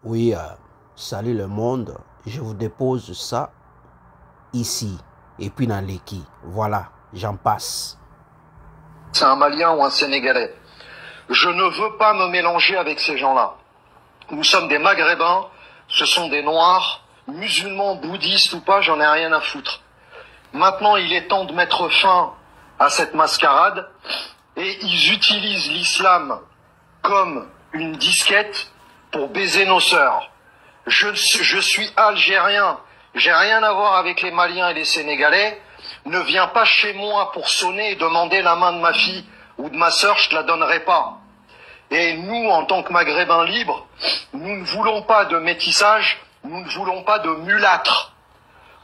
Oui, salut le monde. Je vous dépose ça ici et puis dans l'équipe. Voilà, j'en passe. C'est un Malien ou un Sénégalais. Je ne veux pas me mélanger avec ces gens-là. Nous sommes des Maghrébins, ce sont des Noirs, musulmans, bouddhistes ou pas, j'en ai rien à foutre. Maintenant, il est temps de mettre fin à cette mascarade et ils utilisent l'islam comme une disquette pour baiser nos sœurs. Je suis algérien, j'ai rien à voir avec les Maliens et les Sénégalais. Ne viens pas chez moi pour sonner et demander la main de ma fille ou de ma sœur, je te la donnerai pas. Et nous, en tant que Maghrébins libres, nous ne voulons pas de métissage, nous ne voulons pas de mulâtres.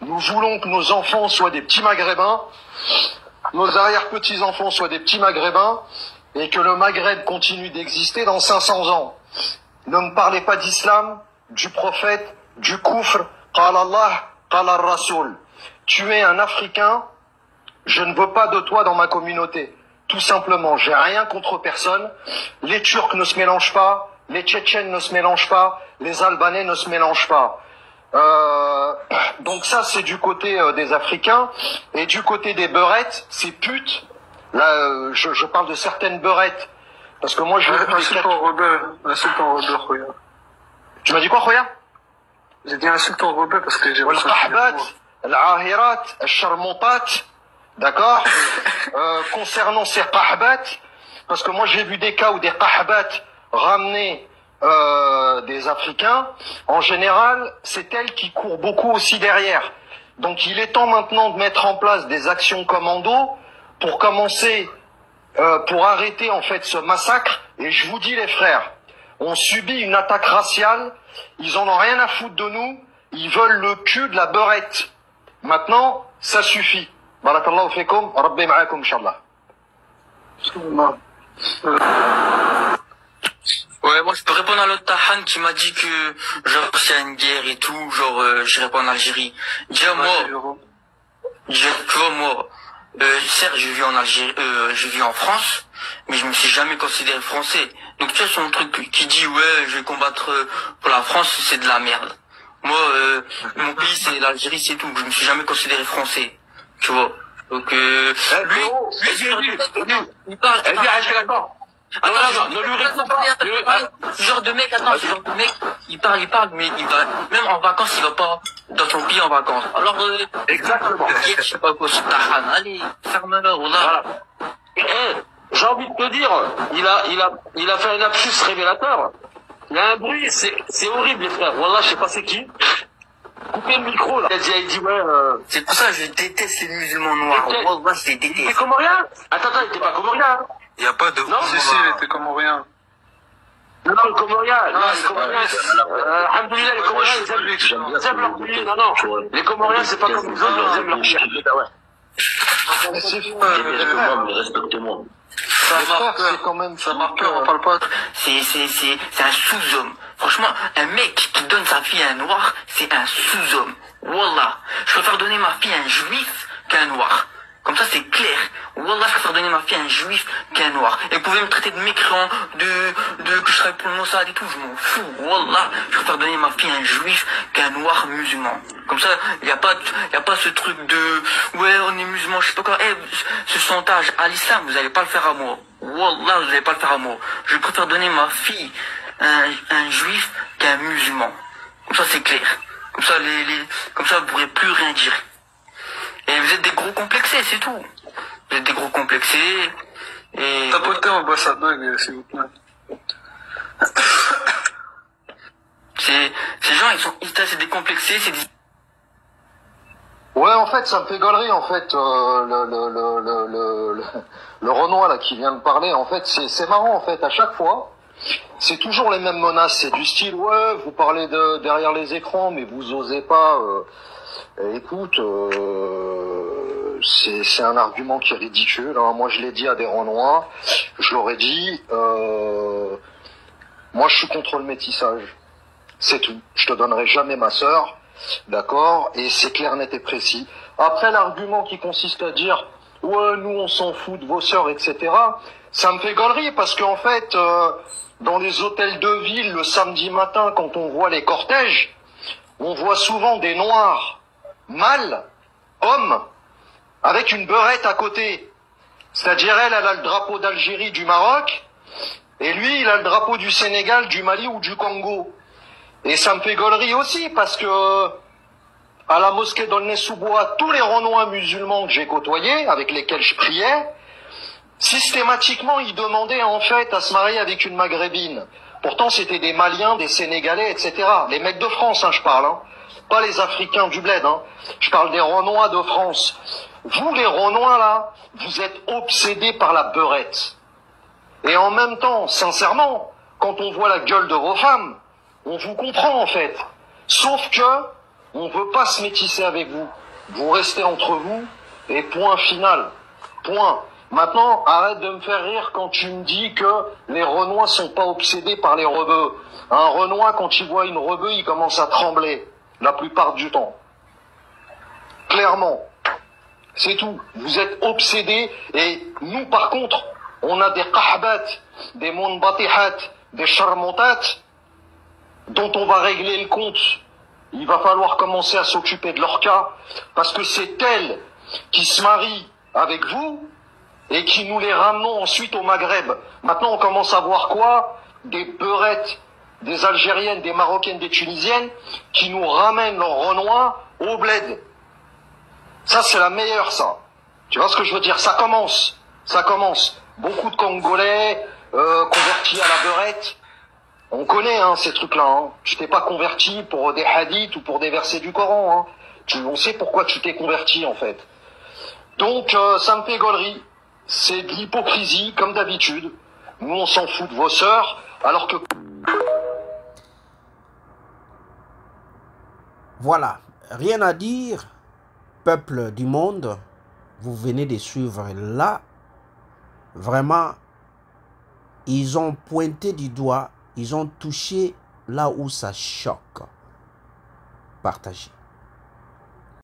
Nous voulons que nos enfants soient des petits Maghrébins, nos arrière-petits-enfants soient des petits Maghrébins, et que le Maghreb continue d'exister dans 500 ans. Ne me parlez pas d'islam, du prophète, du koufr, qala Allah, qala Rasoul. Tu es un Africain, je ne veux pas de toi dans ma communauté. Tout simplement, j'ai rien contre personne. Les Turcs ne se mélangent pas, les Tchétchènes ne se mélangent pas, les Albanais ne se mélangent pas. Donc ça, c'est du côté des Africains. Et du côté des beurettes, ces putes, là, je parle de certaines beurettes, parce que moi, je... Insultant rebelle, Khoya. Tu m'as dit quoi, Khoya? J'ai dit insultant rebelle parce que j'ai... D'accord. Concernant ces qahbat, parce que moi j'ai vu des cas où des qahbat ramenaient des Africains, en général, c'est elles qui courent beaucoup aussi derrière. Donc il est temps maintenant de mettre en place des actions commando pour commencer, pour arrêter en fait ce massacre. Et je vous dis les frères, on subit une attaque raciale, ils en ont rien à foutre de nous, ils veulent le cul de la beurette. Maintenant, ça suffit. Barakallahu fikum, Rabbi ma'akum, Inch'Allah. Ouais, moi je peux répondre à l'autre Tahan qui m'a dit que genre s'il y a une guerre et tout, genre je réponds en Algérie. Déjà moi, tu vois moi, certes je vis en Algérie, je vis en France, mais je me suis jamais considéré français. Donc tu vois son truc qui dit ouais je vais combattre pour la France, c'est de la merde. Moi mon pays c'est l'Algérie, c'est tout. Je me suis jamais considéré français. Tu vois. Donc lui, il parle. Ce genre de mec, attends, ce genre de mec, il parle, mais il va, même en vacances, il va pas dans son pays en vacances. Alors, exactement. Je sais pas quoi, c'est Tahan. Allez, ferme-le, voilà. J'ai envie de te dire, il a fait un lapsus révélateur. Il y a un bruit, c'est horrible, les frères. Wallah, je sais pas c'est qui. Coupez le micro, là. Il dit, ouais, C'est pour ça que je déteste les musulmans noirs. Wallah, je les déteste. Il était comorien? Attends, il était pas comorien, hein. Il n'y a pas de... Non, si, il était comorien. Non, le comorien, les comoriens, alhamdoulilah, les comoriens, ils aiment leur pays, non. Les comoriens, c'est pas comme les autres, ils aiment leur pays. Respectez-moi. C'est quand même... Ça marque, on parle pas. C'est un sous-homme. Franchement, un mec qui donne sa fille à un noir, c'est un sous-homme. Wallah. Je préfère donner ma fille à un juif qu'à un noir. Comme ça, c'est clair. Wallah, je préfère donner ma fille à un juif qu'à un noir. Et vous pouvez me traiter de mécréant, que je travaille pour le Mossad et tout, je m'en fous. Wallah, je préfère donner ma fille à un juif qu'à un noir musulman. Comme ça, y a pas ce truc de, ouais, on est musulman, je sais pas quoi. Ce chantage à l'islam, vous allez pas le faire à moi. Wallah, vous allez pas le faire à moi. Je préfère donner ma fille à un juif qu'à un musulman. Comme ça, c'est clair. Comme ça, vous pourrez plus rien dire. Et vous êtes des gros complexés, c'est tout. Vous êtes des gros complexés. Et... Tapotez en ambassadeur, s'il vous plaît. Ces gens, ils sont décomplexés, c'est des... Ouais, en fait, ça me fait gaulerie, en fait, le Renoir, là, qui vient de parler, en fait, c'est marrant, en fait, à chaque fois, c'est toujours les mêmes menaces, c'est du style, ouais, vous parlez de derrière les écrans, mais vous osez pas, écoute, c'est un argument qui est ridicule, hein. Moi, je l'ai dit à des Renois, je leur ai dit, moi, je suis contre le métissage, c'est tout, je te donnerai jamais ma sœur. D'accord, et c'est clair, net et précis. Après, l'argument qui consiste à dire ouais, nous on s'en fout de vos sœurs, etc. Ça me fait gaulerie parce qu'en fait, dans les hôtels de ville, le samedi matin, quand on voit les cortèges, on voit souvent des noirs, mâles, hommes, avec une beurette à côté. C'est-à-dire elle a le drapeau d'Algérie, du Maroc, et lui, il a le drapeau du Sénégal, du Mali ou du Congo. Et ça me fait gaulerie aussi parce que à la mosquée d'Aulnay-sous-Bois, tous les Renois musulmans que j'ai côtoyés, avec lesquels je priais, systématiquement, ils demandaient en fait à se marier avec une maghrébine. Pourtant, c'était des Maliens, des Sénégalais, etc. Les mecs de France, hein, je parle, hein. Pas les Africains du bled. Hein. Je parle des Renois de France. Vous, les Renois, là, vous êtes obsédés par la beurette. Et en même temps, sincèrement, quand on voit la gueule de vos femmes, on vous comprend en fait. Sauf que on veut pas se métisser avec vous. Vous restez entre vous et point final. Point. Maintenant, arrête de me faire rire quand tu me dis que les Renois sont pas obsédés par les rebeux. Un Renois, quand il voit une rebeu, il commence à trembler. La plupart du temps. Clairement. C'est tout. Vous êtes obsédés et nous, par contre, on a des qahbat, des munbatihat, des charmontat dont on va régler le compte. Il va falloir commencer à s'occuper de leur cas parce que c'est elles qui se marient avec vous et qui nous les ramenons ensuite au Maghreb. Maintenant, on commence à voir quoi? Des beurettes, des Algériennes, des Marocaines, des Tunisiennes qui nous ramènent leurs Renois au bled. Ça, c'est la meilleure, ça. Tu vois ce que je veux dire? Ça commence. Ça commence. Beaucoup de Congolais convertis à la beurette. On connaît hein, ces trucs-là. Hein. Tu t'es pas converti pour des hadiths ou pour des versets du Coran. Hein. On sait pourquoi tu t'es converti, en fait. Donc, ça me fait gaulerie. C'est de l'hypocrisie, comme d'habitude. Nous, on s'en fout de vos sœurs, alors que... Voilà. Rien à dire, peuple du monde. Vous venez de suivre là. Vraiment, ils ont pointé du doigt. Ils ont touché là où ça choque. Partagez.